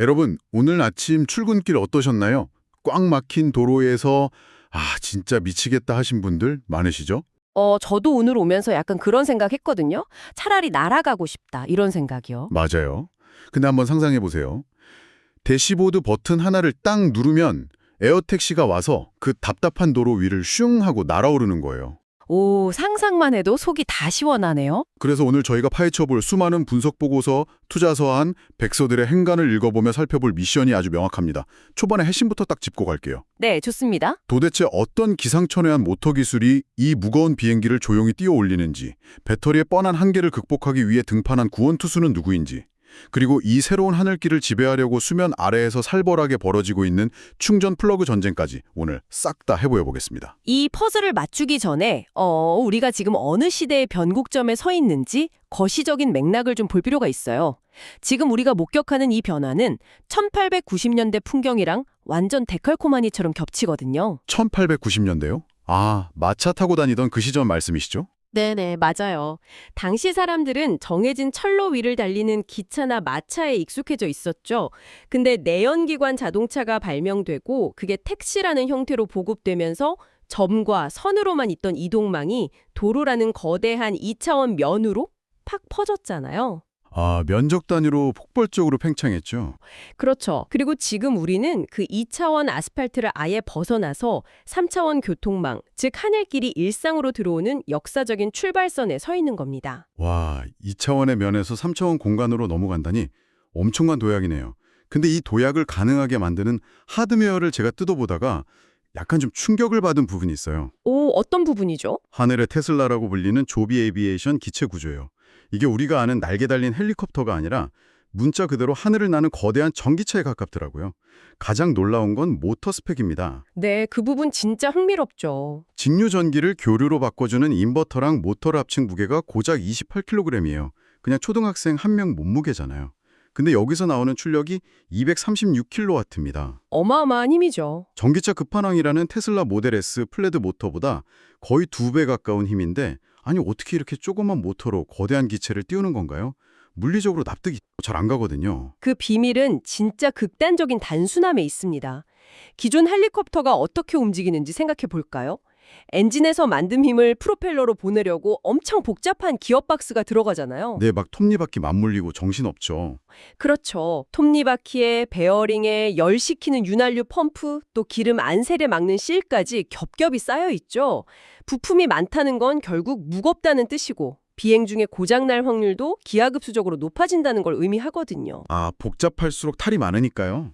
여러분, 오늘 아침 출근길 어떠셨나요? 꽉 막힌 도로에서 진짜 미치겠다 하신 분들 많으시죠? 저도 오늘 오면서 약간 그런 생각했거든요. 차라리 날아가고 싶다, 이런 생각이요. 맞아요. 근데 한번 상상해 보세요. 대시보드 버튼 하나를 딱 누르면 에어택시가 와서 그 답답한 도로 위를 슝 하고 날아오르는 거예요. 오, 상상만 해도 속이 다 시원하네요. 그래서 오늘 저희가 파헤쳐볼 수많은 분석 보고서, 투자 서한, 백서들의 행간을 읽어보며 살펴볼 미션이 아주 명확합니다. 초반에 핵심부터 딱 짚고 갈게요. 네, 좋습니다. 도대체 어떤 기상천외한 모터 기술이 이 무거운 비행기를 조용히 띄어 올리는지, 배터리의 뻔한 한계를 극복하기 위해 등판한 구원투수는 누구인지, 그리고 이 새로운 하늘길을 지배하려고 수면 아래에서 살벌하게 벌어지고 있는 충전 플러그 전쟁까지 오늘 싹 다 해보여보겠습니다. 이 퍼즐을 맞추기 전에 우리가 지금 어느 시대의 변곡점에 서 있는지 거시적인 맥락을 좀 볼 필요가 있어요. 지금 우리가 목격하는 이 변화는 1890년대 풍경이랑 완전 데칼코마니처럼 겹치거든요. 1890년대요? 마차 타고 다니던 그 시절 말씀이시죠? 네네, 맞아요. 당시 사람들은 정해진 철로 위를 달리는 기차나 마차에 익숙해져 있었죠. 근데 내연기관 자동차가 발명되고 그게 택시라는 형태로 보급되면서 점과 선으로만 있던 이동망이 도로라는 거대한 2차원 면으로 팍 퍼졌잖아요. 면적 단위로 폭발적으로 팽창했죠. 그렇죠. 그리고 지금 우리는 그 2차원 아스팔트를 아예 벗어나서 3차원 교통망, 즉 하늘길이 일상으로 들어오는 역사적인 출발선에 서 있는 겁니다. 와, 2차원의 면에서 3차원 공간으로 넘어간다니 엄청난 도약이네요. 근데 이 도약을 가능하게 만드는 하드웨어를 제가 뜯어보다가 약간 좀 충격을 받은 부분이 있어요. 오, 어떤 부분이죠? 하늘의 테슬라라고 불리는 조비 에비에이션 기체 구조예요. 이게 우리가 아는 날개 달린 헬리콥터가 아니라 문자 그대로 하늘을 나는 거대한 전기차에 가깝더라고요. 가장 놀라운 건 모터 스펙입니다. 네, 그 부분 진짜 흥미롭죠. 직류 전기를 교류로 바꿔주는 인버터랑 모터를 합친 무게가 고작 28kg이에요. 그냥 초등학생 한 명 몸무게잖아요. 근데 여기서 나오는 출력이 236kW입니다. 어마어마한 힘이죠. 전기차 끝판왕이라는 테슬라 모델 S 플레드 모터보다 거의 2배 가까운 힘인데 아니 어떻게 이렇게 조그만 모터로 거대한 기체를 띄우는 건가요? 물리적으로 납득이 잘 안 가거든요. 그 비밀은 진짜 극단적인 단순함에 있습니다. 기존 헬리콥터가 어떻게 움직이는지 생각해 볼까요? 엔진에서 만든 힘을 프로펠러로 보내려고 엄청 복잡한 기어박스가 들어가잖아요. 네, 막 톱니바퀴 맞물리고 정신없죠. 그렇죠. 톱니바퀴에 베어링에 열시키는 윤활유 펌프, 또 기름 안셀에 막는 실까지 겹겹이 쌓여 있죠. 부품이 많다는 건 결국 무겁다는 뜻이고 비행 중에 고장날 확률도 기하급수적으로 높아진다는 걸 의미하거든요. 복잡할수록 탈이 많으니까요.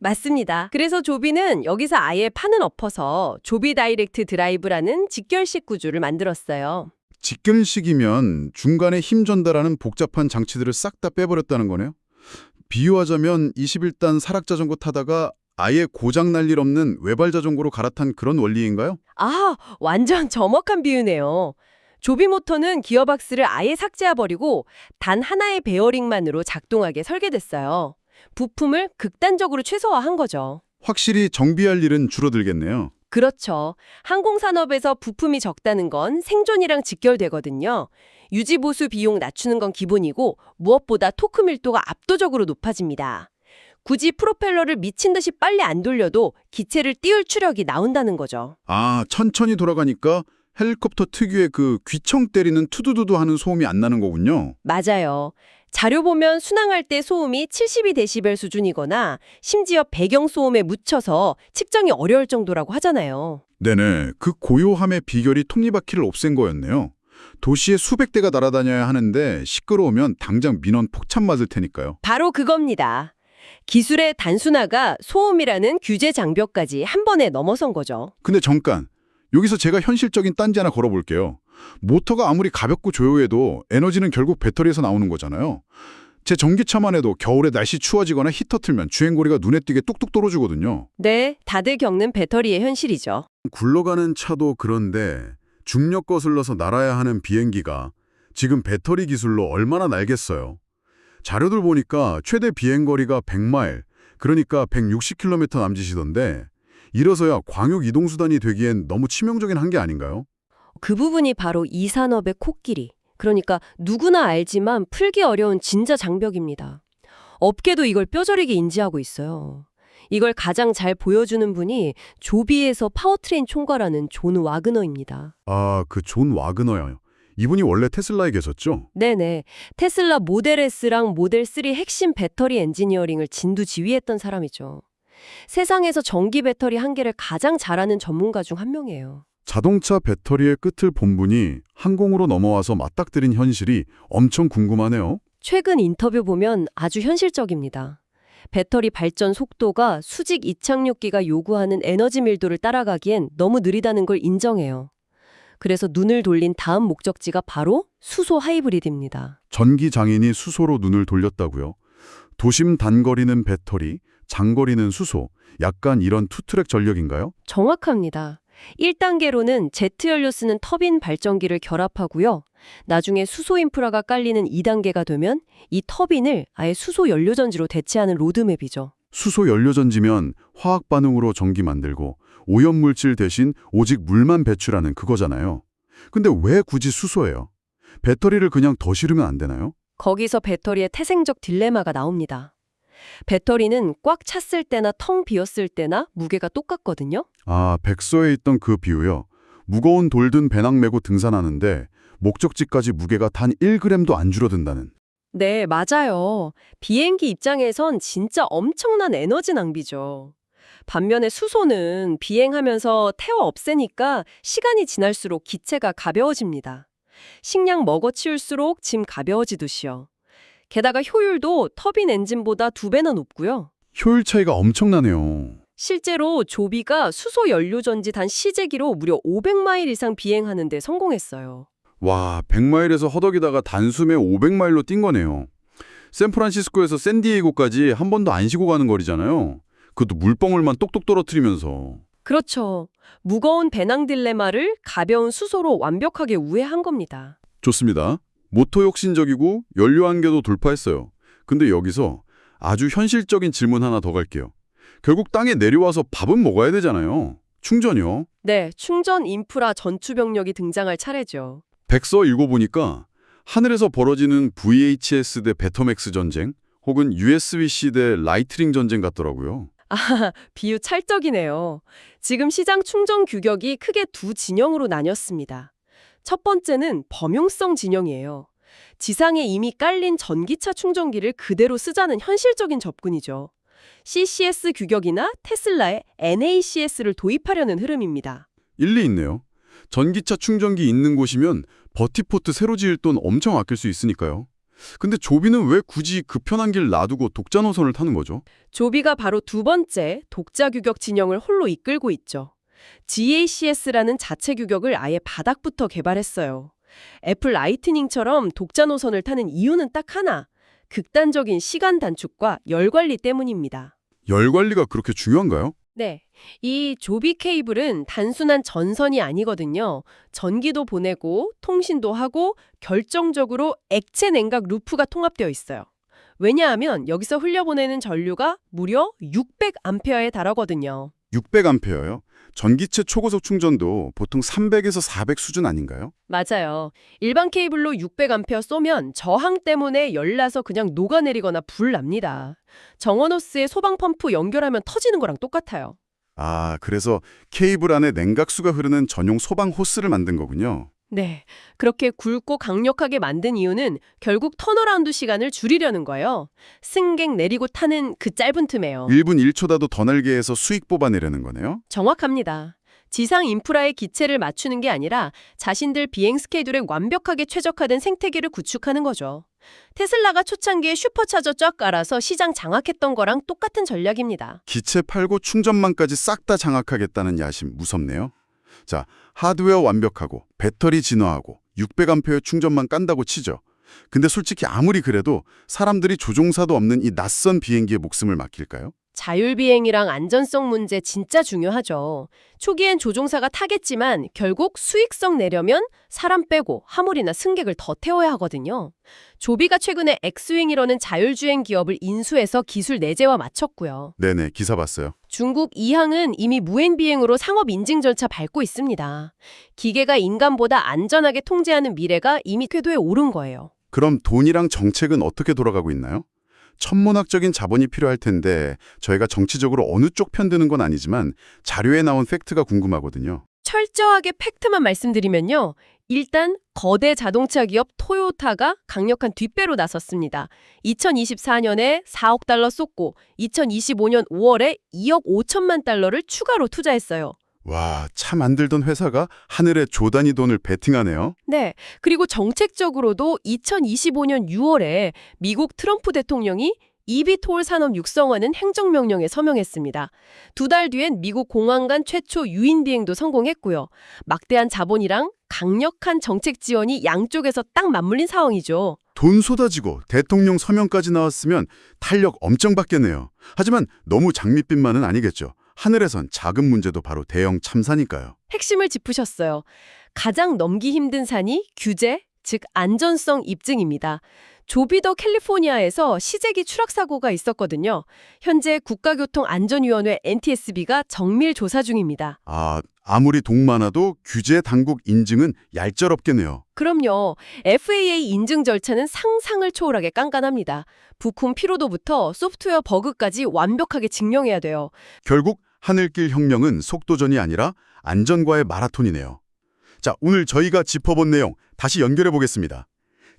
맞습니다. 그래서 조비는 여기서 아예 판을 엎어서 조비 다이렉트 드라이브라는 직결식 구조를 만들었어요. 직결식이면 중간에 힘 전달하는 복잡한 장치들을 싹 다 빼버렸다는 거네요. 비유하자면 21단 사락자전거 타다가 아예 고장날 일 없는 외발 자전거로 갈아탄 그런 원리인가요? 완전 정확한 비유네요. 조비 모터는 기어박스를 아예 삭제해버리고 단 하나의 베어링만으로 작동하게 설계됐어요. 부품을 극단적으로 최소화한 거죠. 확실히 정비할 일은 줄어들겠네요. 그렇죠. 항공산업에서 부품이 적다는 건 생존이랑 직결되거든요. 유지보수 비용 낮추는 건 기본이고 무엇보다 토크 밀도가 압도적으로 높아집니다. 굳이 프로펠러를 미친 듯이 빨리 안 돌려도 기체를 띄울 추력이 나온다는 거죠. 천천히 돌아가니까 헬리콥터 특유의 그 귀청 때리는 투두두두 하는 소음이 안 나는 거군요. 맞아요. 자료 보면 순항할 때 소음이 72데시벨 수준이거나 심지어 배경 소음에 묻혀서 측정이 어려울 정도라고 하잖아요. 네네, 그 고요함의 비결이 톱니바퀴를 없앤 거였네요. 도시에 수백 대가 날아다녀야 하는데 시끄러우면 당장 민원 폭탄 맞을 테니까요. 바로 그겁니다. 기술의 단순화가 소음이라는 규제 장벽까지 한 번에 넘어선 거죠. 근데 잠깐, 여기서 제가 현실적인 딴지 하나 걸어볼게요. 모터가 아무리 가볍고 조용해도 에너지는 결국 배터리에서 나오는 거잖아요. 제 전기차만 해도 겨울에 날씨 추워지거나 히터 틀면 주행거리가 눈에 띄게 뚝뚝 떨어지거든요. 네, 다들 겪는 배터리의 현실이죠. 굴러가는 차도 그런데 중력 거슬러서 날아야 하는 비행기가 지금 배터리 기술로 얼마나 날겠어요. 자료들 보니까 최대 비행거리가 100마일, 그러니까 160km 남짓이던데 이래서야 광역 이동수단이 되기엔 너무 치명적인 한계 아닌가요? 그 부분이 바로 이 산업의 코끼리. 그러니까 누구나 알지만 풀기 어려운 진짜 장벽입니다. 업계도 이걸 뼈저리게 인지하고 있어요. 이걸 가장 잘 보여주는 분이 조비에서 파워트레인 총괄하는 존 와그너입니다. 아, 그 존 와그너요. 이분이 원래 테슬라에 계셨죠? 네네. 테슬라 모델 S랑 모델 3 핵심 배터리 엔지니어링을 진두지휘했던 사람이죠. 세상에서 전기 배터리 한계를 가장 잘하는 전문가 중 한 명이에요. 자동차 배터리의 끝을 본 분이 항공으로 넘어와서 맞닥뜨린 현실이 엄청 궁금하네요. 최근 인터뷰 보면 아주 현실적입니다. 배터리 발전 속도가 수직 이착륙기가 요구하는 에너지 밀도를 따라가기엔 너무 느리다는 걸 인정해요. 그래서 눈을 돌린 다음 목적지가 바로 수소 하이브리드입니다. 전기 장인이 수소로 눈을 돌렸다고요? 도심 단거리는 배터리, 장거리는 수소, 약간 이런 투트랙 전력인가요? 정확합니다. 1단계로는 제트 연료 쓰는 터빈 발전기를 결합하고요. 나중에 수소 인프라가 깔리는 2단계가 되면 이 터빈을 아예 수소 연료전지로 대체하는 로드맵이죠. 수소 연료전지면 화학 반응으로 전기 만들고 오염물질 대신 오직 물만 배출하는 그거잖아요. 근데 왜 굳이 수소예요? 배터리를 그냥 더 실으면 안 되나요? 거기서 배터리의 태생적 딜레마가 나옵니다. 배터리는 꽉 찼을 때나 텅 비었을 때나 무게가 똑같거든요. 아, 백서에 있던 그 비유요. 무거운 돌 든 배낭 메고 등산하는데 목적지까지 무게가 단 1g도 안 줄어든다는. 네, 맞아요. 비행기 입장에선 진짜 엄청난 에너지 낭비죠. 반면에 수소는 비행하면서 태워 없애니까 시간이 지날수록 기체가 가벼워집니다. 식량 먹어치울수록 짐 가벼워지듯이요. 게다가 효율도 터빈 엔진보다 2배나 높고요. 효율 차이가 엄청나네요. 실제로 조비가 수소 연료전지 단 시제기로 무려 500마일 이상 비행하는 데 성공했어요. 와, 100마일에서 허덕이다가 단숨에 500마일로 뛴 거네요. 샌프란시스코에서 샌디에이고까지 한 번도 안 쉬고 가는 거리잖아요. 그것도 물방울만 똑똑 떨어뜨리면서. 그렇죠. 무거운 배낭 딜레마를 가벼운 수소로 완벽하게 우회한 겁니다. 좋습니다. 모토 혁신적이고 연료 한계도 돌파했어요. 근데 여기서 아주 현실적인 질문 하나 더 갈게요. 결국 땅에 내려와서 밥은 먹어야 되잖아요. 충전이요. 네, 충전 인프라 전투 병력이 등장할 차례죠. 백서 읽어보니까 하늘에서 벌어지는 VHS 대 베터맥스 전쟁 혹은 USB-C 대 라이트닝 전쟁 같더라고요. 아, 비유 찰떡이네요. 지금 시장 충전 규격이 크게 두 진영으로 나뉘었습니다. 첫 번째는 범용성 진영이에요. 지상에 이미 깔린 전기차 충전기를 그대로 쓰자는 현실적인 접근이죠. CCS 규격이나 테슬라의 NACS를 도입하려는 흐름입니다. 일리 있네요. 전기차 충전기 있는 곳이면 버티포트 새로 지을 돈 엄청 아낄 수 있으니까요. 근데 조비는 왜 굳이 그 편한 길 놔두고 독자 노선을 타는 거죠? 조비가 바로 두 번째 독자 규격 진영을 홀로 이끌고 있죠. GACS라는 자체 규격을 아예 바닥부터 개발했어요. 애플 라이트닝처럼 독자 노선을 타는 이유는 딱 하나, 극단적인 시간 단축과 열 관리 때문입니다. 열 관리가 그렇게 중요한가요? 네, 이 조비 케이블은 단순한 전선이 아니거든요. 전기도 보내고 통신도 하고 결정적으로 액체 냉각 루프가 통합되어 있어요. 왜냐하면 여기서 흘려보내는 전류가 무려 600A에 달하거든요. 600A요? 전기체 초고속 충전도 보통 300에서 400 수준 아닌가요? 맞아요. 일반 케이블로 600A 쏘면 저항 때문에 열나서 그냥 녹아내리거나 불 납니다. 정원호스에 소방 펌프 연결하면 터지는 거랑 똑같아요. 아, 그래서 케이블 안에 냉각수가 흐르는 전용 소방 호스를 만든 거군요. 네, 그렇게 굵고 강력하게 만든 이유는 결국 턴어라운드 시간을 줄이려는 거예요. 승객 내리고 타는 그 짧은 틈에요. 1분 1초라도 더 날게 해서 수익 뽑아내려는 거네요. 정확합니다. 지상 인프라의 기체를 맞추는 게 아니라 자신들 비행 스케줄에 완벽하게 최적화된 생태계를 구축하는 거죠. 테슬라가 초창기에 슈퍼차저 쫙 깔아서 시장 장악했던 거랑 똑같은 전략입니다. 기체 팔고 충전망까지 싹 다 장악하겠다는 야심 무섭네요. 자, 하드웨어 완벽하고 배터리 진화하고 600A 충전만 깐다고 치죠. 근데 솔직히 아무리 그래도 사람들이 조종사도 없는 이 낯선 비행기에 목숨을 맡길까요? 자율비행이랑 안전성 문제 진짜 중요하죠. 초기엔 조종사가 타겠지만 결국 수익성 내려면 사람 빼고 화물이나 승객을 더 태워야 하거든요. 조비가 최근에 엑스윙이라는 자율주행 기업을 인수해서 기술 내재와 마쳤고요. 네네, 기사 봤어요. 중국 이항은 이미 무인비행으로 상업 인증 절차 밟고 있습니다. 기계가 인간보다 안전하게 통제하는 미래가 이미 궤도에 오른 거예요. 그럼 돈이랑 정책은 어떻게 돌아가고 있나요? 천문학적인 자본이 필요할 텐데 저희가 정치적으로 어느 쪽 편드는 건 아니지만 자료에 나온 팩트가 궁금하거든요. 철저하게 팩트만 말씀드리면요. 일단 거대 자동차 기업 토요타가 강력한 뒷배로 나섰습니다. 2024년에 4억 달러 쏟고 2025년 5월에 2억 5천만 달러를 추가로 투자했어요. 와, 차 만들던 회사가 하늘에 조 단위 돈을 베팅하네요. 네. 그리고 정책적으로도 2025년 6월에 미국 트럼프 대통령이 이비톨 산업 육성하는 행정명령에 서명했습니다. 2달 뒤엔 미국 공항 간 최초 유인 비행도 성공했고요. 막대한 자본이랑 강력한 정책 지원이 양쪽에서 딱 맞물린 상황이죠. 돈 쏟아지고 대통령 서명까지 나왔으면 탄력 엄청 받겠네요. 하지만 너무 장밋빛만은 아니겠죠. 하늘에선 작은 문제도 바로 대형 참사니까요. 핵심을 짚으셨어요. 가장 넘기 힘든 산이 규제, 즉 안전성 입증입니다. 조비더 캘리포니아에서 시제기 추락 사고가 있었거든요. 현재 국가교통안전위원회 NTSB가 정밀 조사 중입니다. 아무리 돈 많아도 규제 당국 인증은 얄짤없겠네요. 그럼요. FAA 인증 절차는 상상을 초월하게 깐깐합니다. 부품 피로도부터 소프트웨어 버그까지 완벽하게 증명해야 돼요. 결국 하늘길 혁명은 속도전이 아니라 안전과의 마라톤이네요. 자, 오늘 저희가 짚어본 내용 다시 연결해 보겠습니다.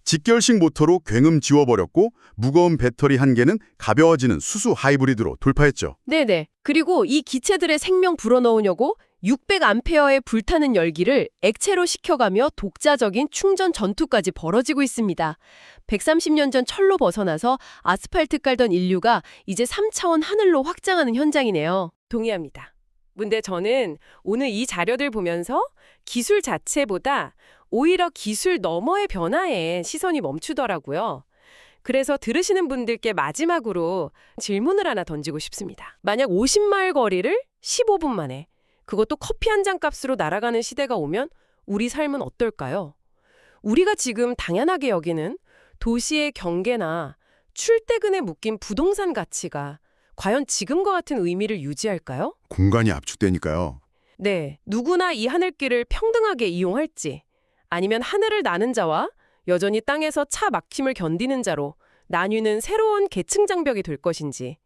직결식 모터로 굉음 지워버렸고 무거운 배터리 한 개는 가벼워지는 수소 하이브리드로 돌파했죠. 네네. 그리고 이 기체들의 생명 불어넣으려고 600암페어의 불타는 열기를 액체로 식혀가며 독자적인 충전 전투까지 벌어지고 있습니다. 130년 전 철로 벗어나서 아스팔트 깔던 인류가 이제 3차원 하늘로 확장하는 현장이네요. 동의합니다. 근데 저는 오늘 이 자료들 보면서 기술 자체보다 오히려 기술 너머의 변화에 시선이 멈추더라고요. 그래서 들으시는 분들께 마지막으로 질문을 하나 던지고 싶습니다. 만약 50마일 거리를 15분 만에, 그것도 커피 한 잔 값으로 날아가는 시대가 오면 우리 삶은 어떨까요? 우리가 지금 당연하게 여기는 도시의 경계나 출퇴근에 묶인 부동산 가치가 과연 지금과 같은 의미를 유지할까요? 공간이 압축되니까요. 네, 누구나 이 하늘길을 평등하게 이용할지, 아니면 하늘을 나는 자와 여전히 땅에서 차 막힘을 견디는 자로 나뉘는 새로운 계층 장벽이 될 것인지,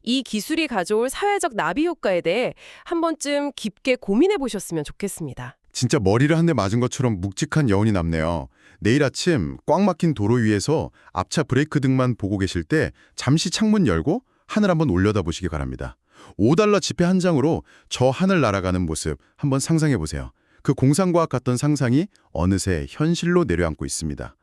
이 기술이 가져올 사회적 나비 효과에 대해 한 번쯤 깊게 고민해 보셨으면 좋겠습니다. 진짜 머리를 한 대 맞은 것처럼 묵직한 여운이 남네요. 내일 아침 꽉 막힌 도로 위에서 앞차 브레이크 등만 보고 계실 때 잠시 창문 열고 하늘 한번 올려다보시기 바랍니다. 5달러 지폐 한 장으로 저 하늘 날아가는 모습 한번 상상해 보세요. 그 공상과학 같던 상상이 어느새 현실로 내려앉고 있습니다.